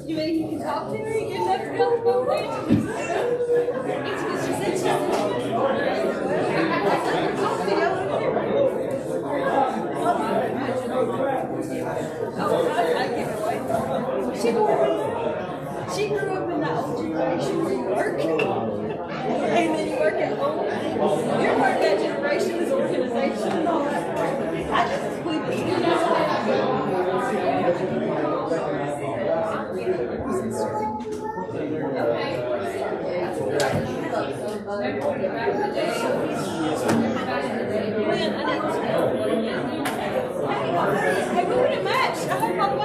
You mean you can talk to her? You get enough to go on the phone with She grew up in that old generation where you work, and then you work at home. You're part of that generation, this organization and all that. I just believe it's Hey, we wouldn't match. I hope all the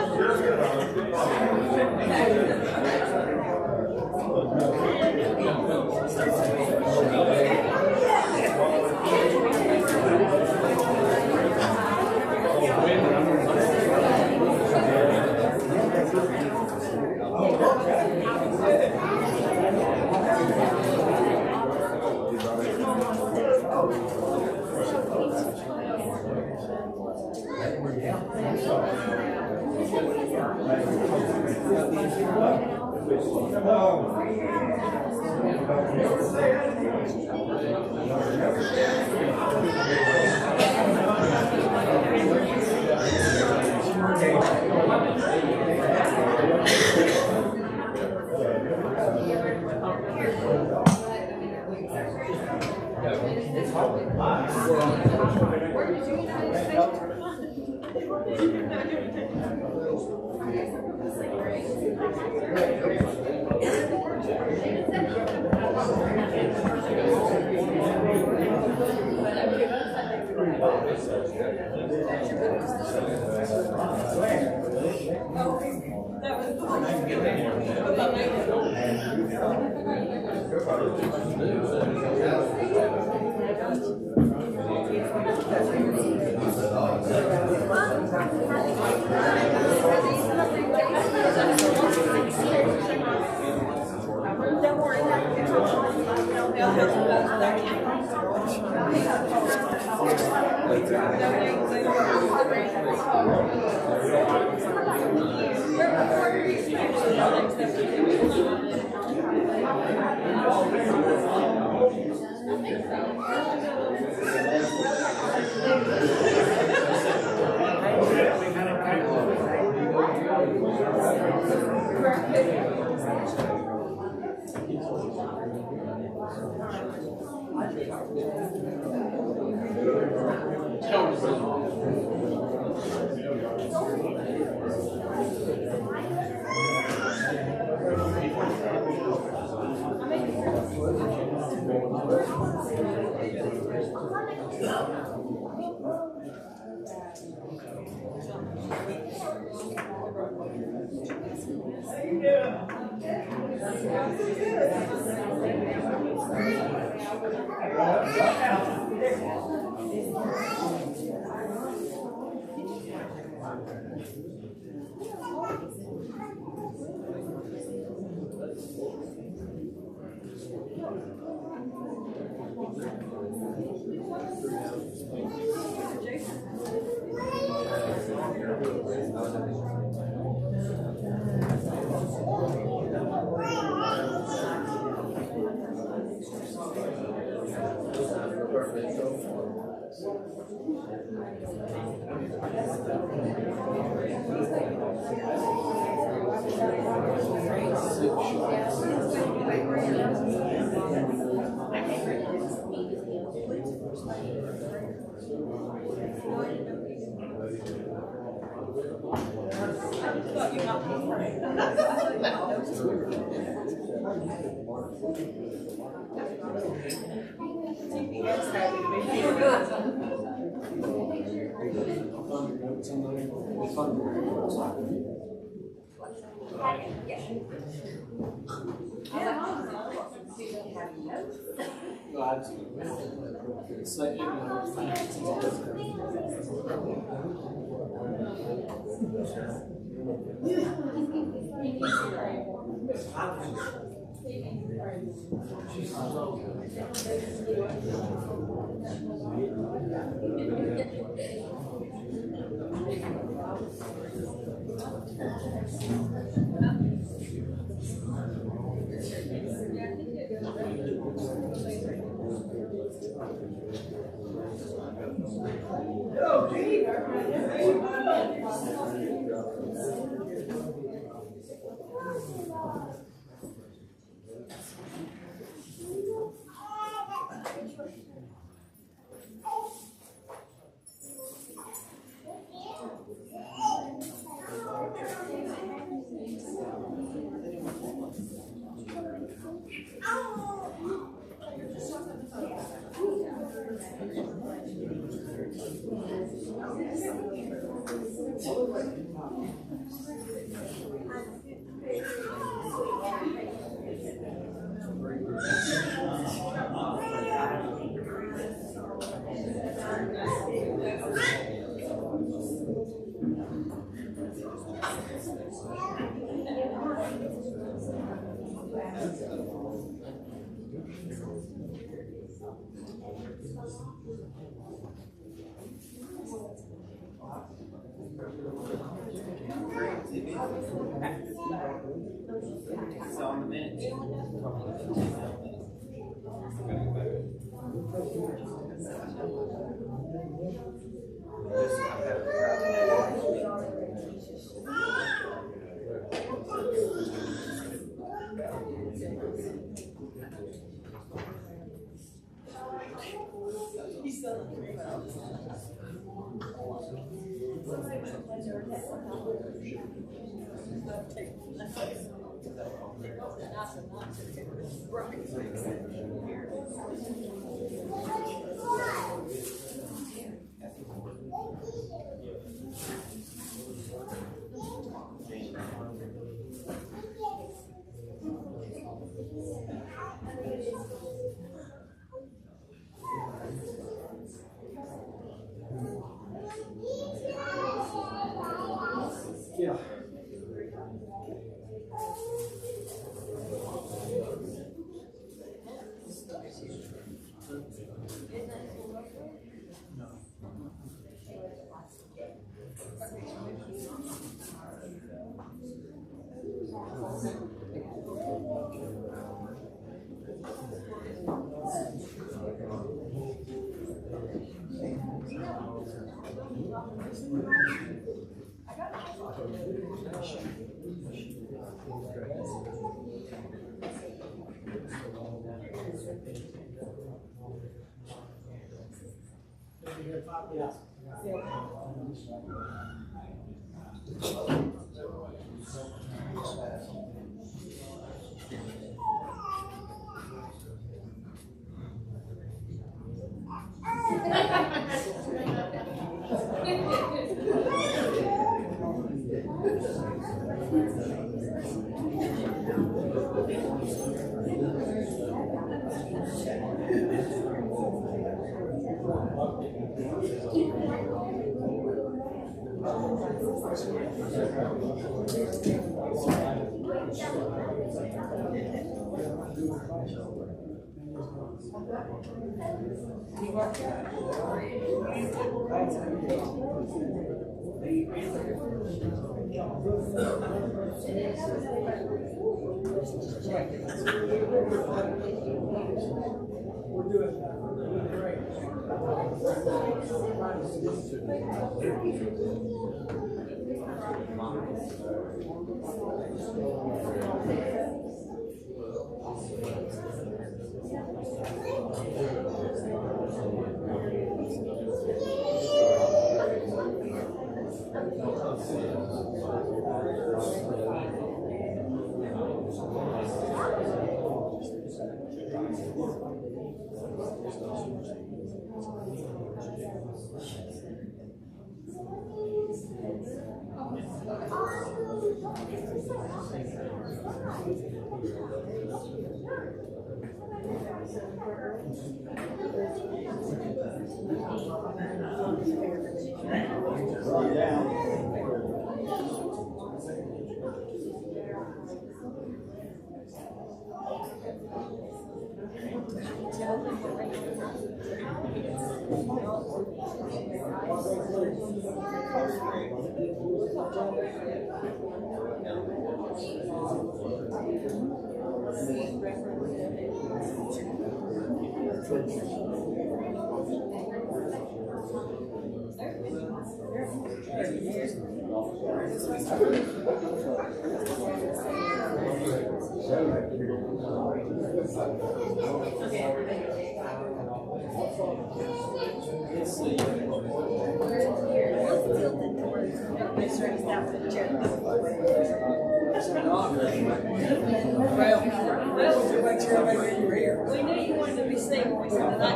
We knew you wanted to be seen when we said that I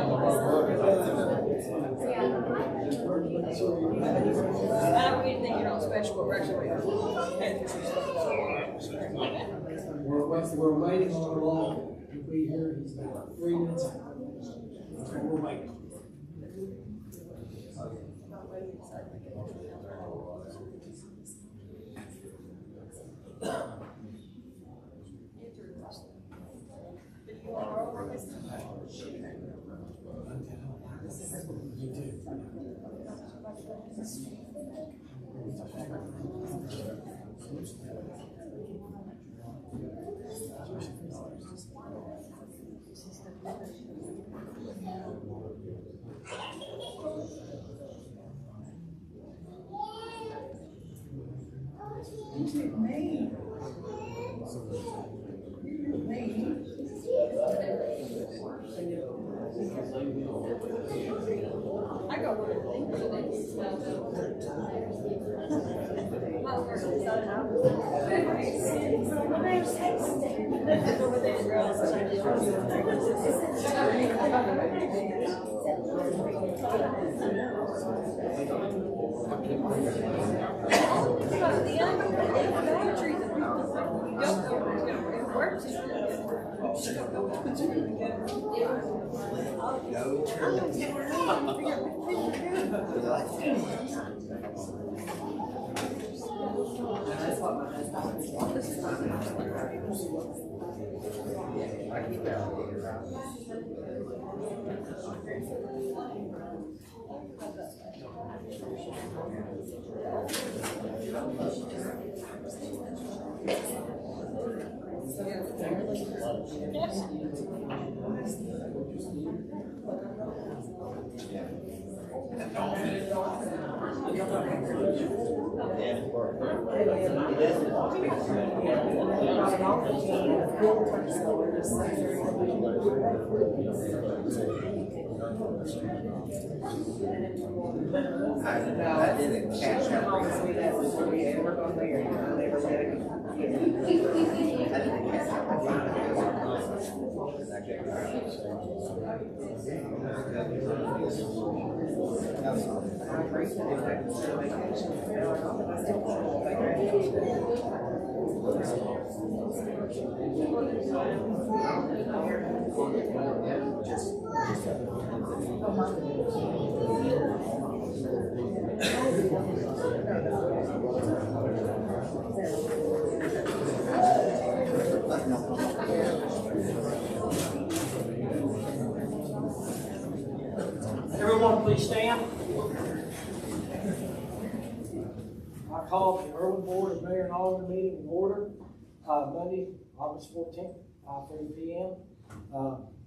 don't think you're not special, but we're actually We're waiting on our law to be here. He's about 3 minutes out. Okay, we're waiting. I got one of the things I didn't catch that. Everyone, please stand. I call the Erwin Board of Mayor and Alderman meeting in order, Monday, August 14th, 5:30 p.m.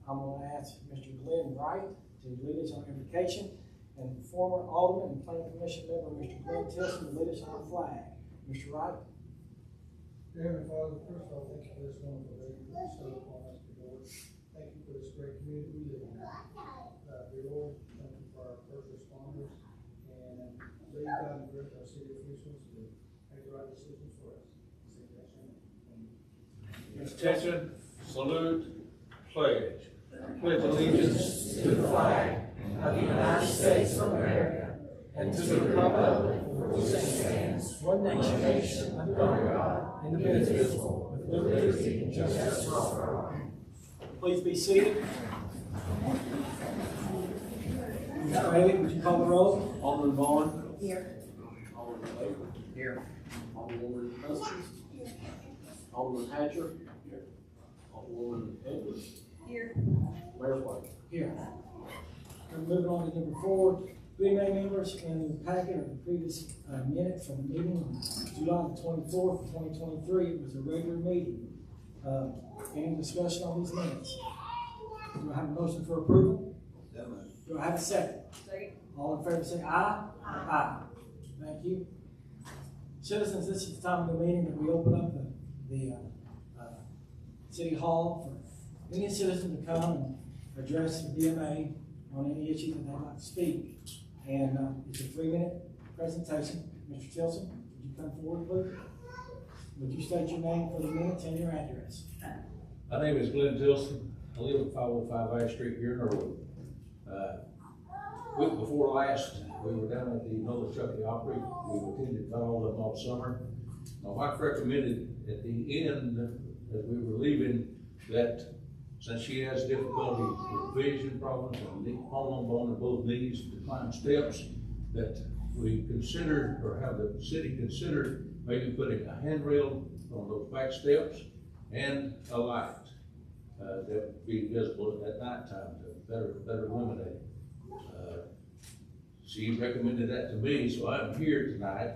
I'm going to ask Mr. Glenn Wright to lead us on invocation, and former Alderman and Planning Commission member Mr. Glenn Tilson to lead us on the flag. Mr. Wright. Dear Heavenly Father, first of all, thank you for this wonderful day you bestowed upon us, dear Lord. Thank you for this great community we live in. Dear Lord, thank you for our first responders, and lead, God, and direct our city officials to make the right decisions for us. Attention, salute, pledge. Pledge allegiance to the flag of the United States of America and to the republic for which it stands, one nation, under God, indivisible, with liberty and justice for all. Please be seated. Mr. Bailey, would you call the roll? Alderman Vaughn. Here. Alderman Baker. Here. Alderwoman Hutchins. Alderman Hatcher. Here. Alderwoman Edwards. Here. Mayor White. Here. And moving on to number 4, 3 main members in the packet of the previous minutes from the meeting on July the 24th, 2023. It was a regular meeting. Any discussion on these minutes? Do I have a motion for approval? Do I have a second? Second. All in favor say aye. Aye. Thank you. Citizens, this is the time of the meeting that we open up the City Hall for any citizen to come and address the DMA on any issue that they'd like to speak. And it's a 3-minute presentation. Mr. Tilson, would you come forward, please? Would you state your name for the minutes and your address? My name is Glenn Tilson. I live at 505 Ash Street here in Erwin. Week before last, we were down at the Nola Chucky Opry. We attended all of them all summer. My wife recommended at the end, as we were leaving, that since she has difficulty with vision problems and hollow bone in both knees to climb steps, that we consider, or have the city consider, maybe putting a handrail on those back steps and a light that would be visible at nighttime to better illuminate. She recommended that to me, so I'm here tonight.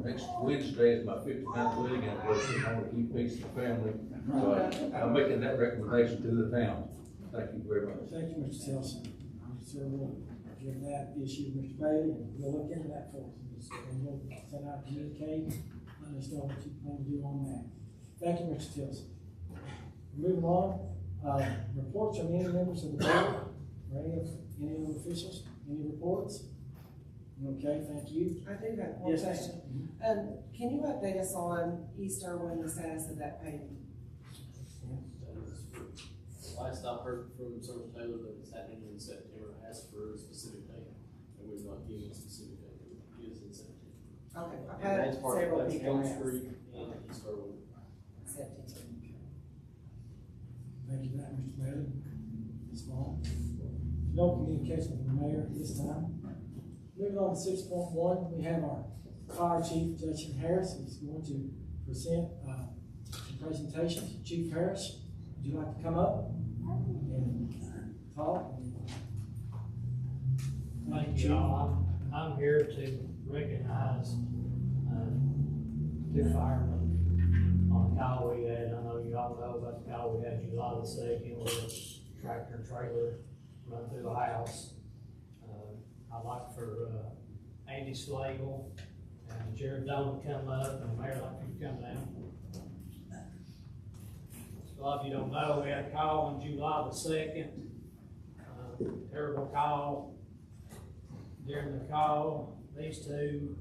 Next Wednesday is my 59th wedding anniversary. I want to keep peace in the family, so I'm making that recommendation to the town. Thank you very much. Thank you, Mr. Tilson. I'm sure we'll give that issue to Mr. Bailey, and we'll look into that for us. And we'll send out a communique, let us know what you plan to do on that. Thank you, Mr. Tilson. Moving on, reports from any members of the board, or any of the officials, any reports? Okay, thank you. I do have one Yes, ma'am. question. Can you update us on East Erwin, the status of that paving? Last I heard from Sergeant Taylor that it's happening in September. I asked for a specific date, and we've not given a specific date. It is in September. Okay, I've And had that's part several of people Elm ask. Street and East Erwin. September. Thank you for that, Mr. Bailey. Ms. Vaughn. No communication with the mayor at this time. Moving on to 6.1, we have our Fire Chief, Jason Harris, who's going to present some presentations. Chief Harris, would you like to come up and talk? Thank you all. I'm here to recognize 2 firemen on a call we had. I know you all know about the call we had July the 2nd where a tractor and trailer run through a house. I'd like for Andy Slagle and Jared Dolan to come up, and the mayor like for you to come down. A lot of you don't know, we had a call on July the 2nd. Terrible call. During the call, these 2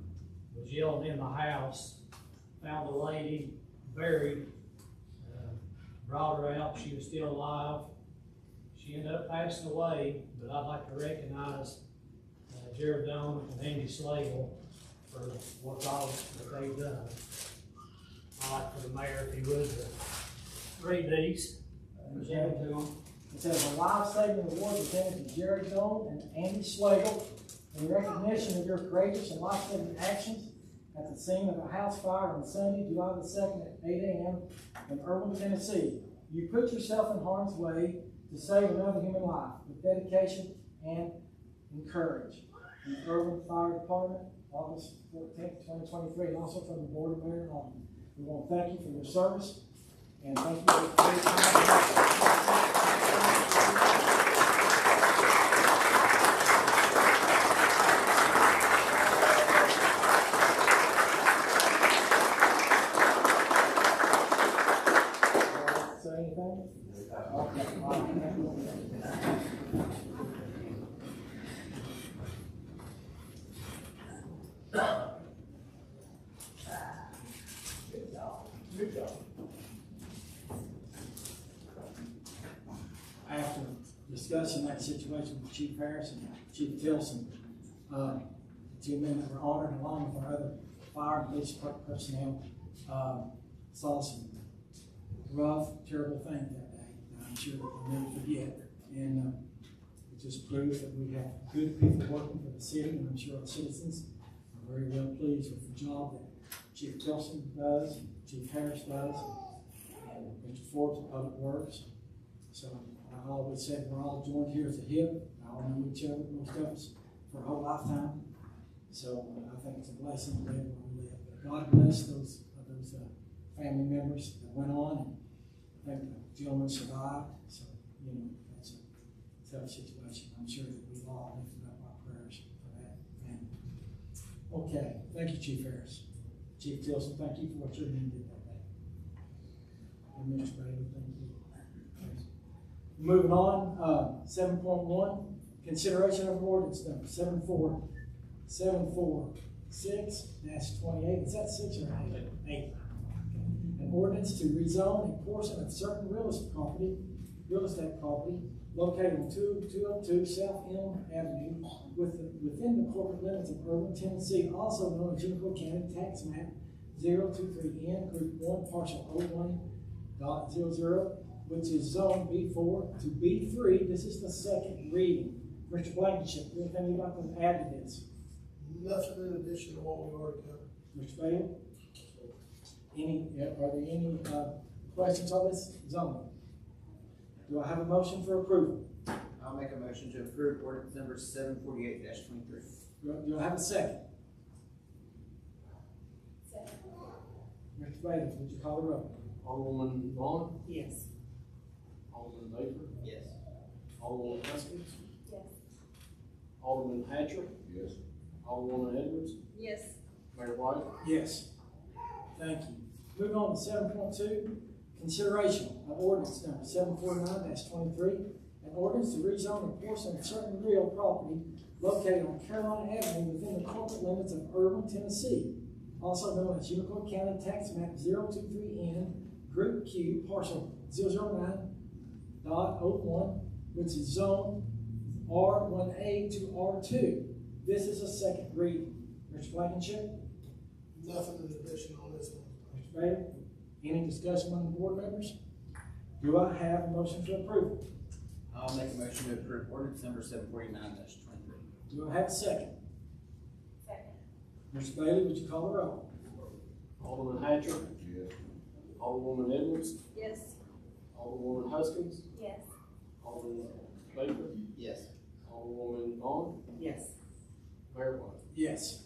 was yelled in the house, found the lady buried, brought her out, she was still alive. She ended up passing away, but I'd like to recognize Jared Doan and Andy Slagle for what all that they've done. I'd like for the mayor, if he would, to read these. Present to them. It says a live statement award presented to Jerry Doan and Andy Slagle in recognition of your courageous and life-saving actions at the scene of a house fire on Sunday, July the 2nd at 8 a.m. in Erwin, Tennessee. You put yourself in harm's way to save another human life with dedication and courage. From the Erwin Fire Department, August 14th, 2023, and also from the Board of Mayor and Aldermen. We want to thank you for your service, and thank you for your time. Say anything? After discussing that situation with Chief Harris and Chief Tilson, the 2 men that were honored along with our other fire and police personnel, saw some rough, terrible things that day that I'm sure that they'll never forget. And it just proves that we have good people working for the city, and I'm sure our citizens are very well pleased with the job that Chief Wilson does, Chief Harris does, and Mr. Forbes of Public Works. So I always said we're all joined here as a hip. I all know each other, most of us, for a whole lifetime. So I think it's a blessing to live where we live. But God bless those family members that went on, and I think the gentleman survived. So, you know, that's a tough situation. I'm sure that we've all lifted up our prayers for that family. Okay, thank you, Chief Harris. Chief Tilson, thank you for what your men did that day. And Mr. Bailey, thank you. Moving on, 7.1, consideration of ordinance number 746-28. Is that 6 or 8? 8. An ordinance to rezone a portion of certain real estate property located on 202 South Elm Avenue within the corporate limits of Erwin, Tennessee, also known as Unicoi County Tax Map 023N, Group 1, Parcel 01.00, which is Zone B4 to B3. This is the second reading. Mr. Blankenship, anything you'd like to add to this? Nothing in addition to what we already covered. Mr. Bailey? Are there any questions on this zoning? Do I have a motion for approval? I'll make a motion to approve ordinance number 748-23. Do I have a second? Second. Mr. Bailey, would you call the roll? Alderwoman Vaughn, Yes. Alderman Baker, Yes. Alderwoman Huskins, Yes. Alderman Hatcher, Yes. Alderwoman Edwards, Yes. Mayor White. Yes. Thank you. Moving on to 7.2, consideration of ordinance number 749-23, an ordinance to rezone a portion of certain real property located on Carolina Avenue within the corporate limits of Erwin, Tennessee, also known as Unicoi County Tax Map 023N, Group Q, Parcel 009.01, which is Zone R1A to R2. This is a second reading. Mr. Blankenship? Nothing in addition on this one. Mr. Bailey? Any discussion among the board members? Do I have a motion for approval? I'll make a motion to approve ordinance number 749-23. Do I have a second? Second. Mr. Bailey, would you call the roll? Alderman Hatcher, Yes. Alderwoman Edwards, Yes. Alderwoman Huskins, Yes. Alderman Baker, Yes. Alderwoman Vaughn, Yes. Mayor White. Yes.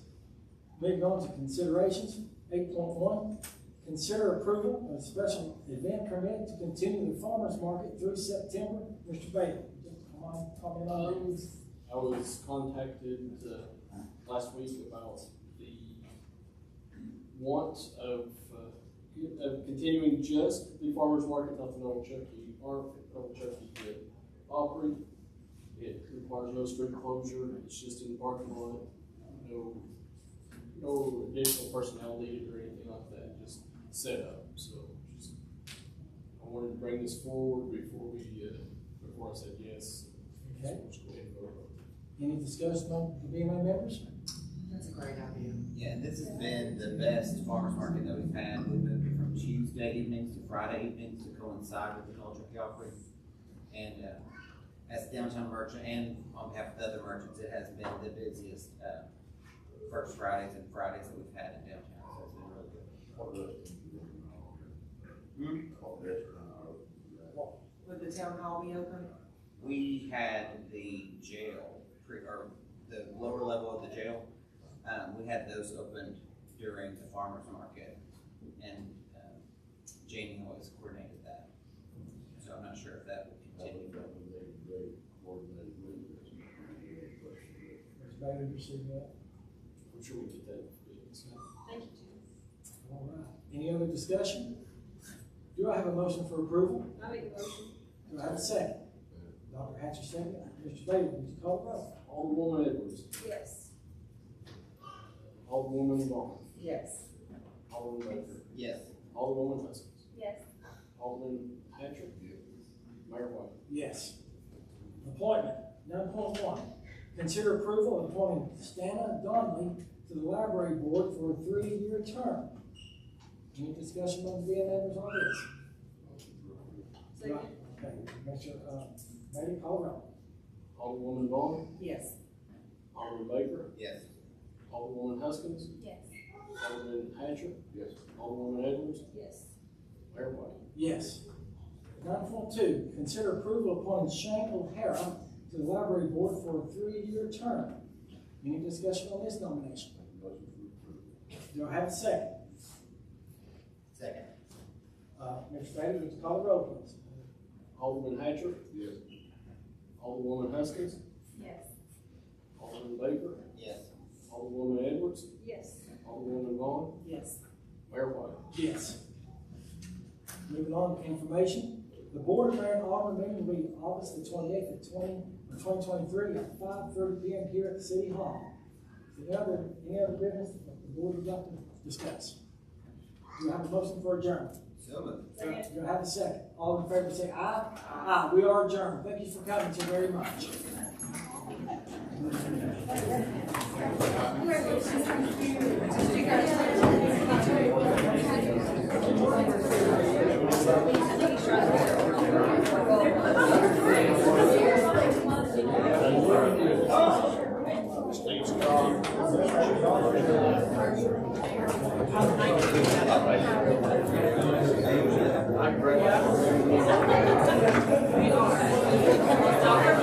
Moving on to considerations, 8.1, consider approval of special event permit to continue the farmer's market through September. Mr. Bailey, comment on this? I was contacted last week about the want of continuing just the farmer's market, not the Old Chucky Opry. It requires no street closure, it's just in the parking lot, no additional personnel needed or anything like that, just set up. So just, I wanted to bring this forward before I said yes. Okay. So we'll just go ahead and vote. Any discussion among the BMA members? That's a great idea. Yeah, this has been the best farmer's market that we've had. We moved it from Tuesday evenings to Friday evenings to coincide with the Old Chucky Opry. And as a downtown merchant and on behalf of the other merchants, it has been the busiest first Fridays and Fridays that we've had in downtown. So it's been really good. Would the town hall be open? We had the jail, or the lower level of the jail. We had those opened during the farmer's market, and Jamie always coordinated that. So I'm not sure if that will continue. Mr. Bailey, received that? I'm sure we get that. Thank you, Jim. All right. Any other discussion? Do I have a motion for approval? I make a motion. Do I have a second? Dr. Hatcher, second. Mr. Bailey, would you call the roll? Alderwoman Edwards, Yes. Alderwoman Vaughn, Yes. Alderman Baker, Yes. Alderwoman Huskins, Yes. Alderman Hatcher, Mayor White. Yes. Appointment, 9.1. Consider approval of appointing Stana Donnelly to the library board for a 3-year term. Any discussion among the BMA members on this? Second. Okay, Ready, call roll. Alderwoman Vaughn, Yes. Alderman Baker, Yes. Alderwoman Huskins, Yes. Alderman Hatcher, Yes. Alderwoman Edwards, Yes. Mayor White. Yes. 9.2, consider approval appointing Shane O'Hara to the library board for a 3-year term. Any discussion on this nomination? Do I have a second? Second. Mr. Bailey, would you call the roll, please? Alderman Hatcher, Yes. Alderwoman Huskins, Yes. Alderman Baker, Yes. Alderwoman Edwards, Yes. Alderwoman Vaughn, Yes. Mayor White. Yes. Moving on to information. The board of mayor and alderman meeting will be August the 28th of 2023 at 5:30 p.m. here at the city hall. Any other business that the board would like to discuss? Do I have a motion for adjournment? So moved. Do I have a second? All in favor say aye. Aye. We are adjourned. Thank you for coming so very much. I'm